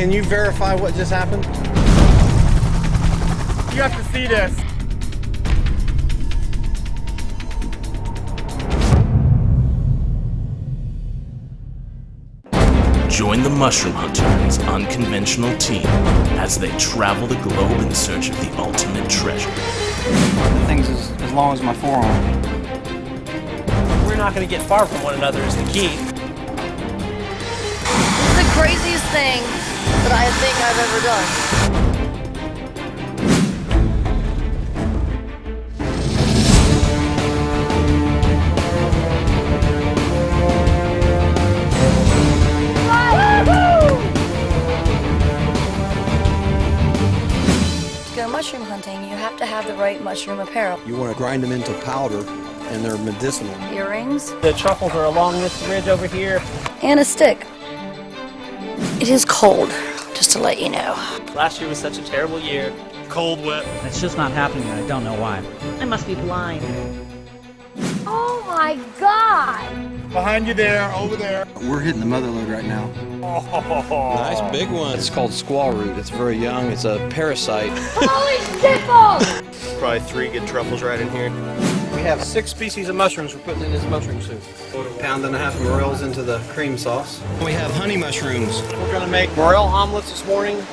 Can you verify what just happened? You have to see this. Join the Mushroom Hunters' unconventional team as they travel the globe in search of the ultimate treasure. The thing's as long as my forearm. We're not going to get far from one another is the key. This is the craziest thing that I think I've ever done. To go mushroom hunting, you have to have the right mushroom apparel. You want to grind them into powder, and they're medicinal. Earrings. The truffles are along this ridge over here. And a stick. It is cold, just to let you know. Last year was such a terrible year. Cold, wet. It's just not happening, and I don't know why. I must be blind. Oh my God! Behind you there, over there. We're hitting the mother lode right now. Oh. Nice big one. It's called squaw root. It's very young. It's a parasite. Holy shitballs! Probably 3 good truffles right in here. We have 6 species of mushrooms we're putting in this mushroom soup. Pound and a half morels into the cream sauce. We have honey mushrooms. We're gonna make Morel omelets this morning.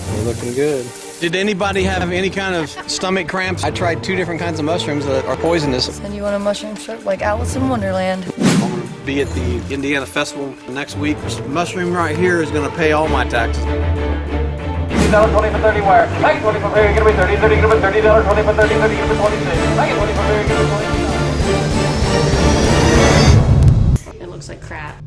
They're looking good. Did anybody have any kind of stomach cramps? I tried 2 different kinds of mushrooms that are poisonous. And you want a mushroom trip like Alice in Wonderland? I'm going to be at the Indiana Festival next week. This mushroom right here is going to pay all my taxes. $20 for 30 wire. I get 20 for 30, give me 30, 30, give me $30, 20 for 30, 30, give me 26. I get 20 for 30, give me 26. It looks like crap.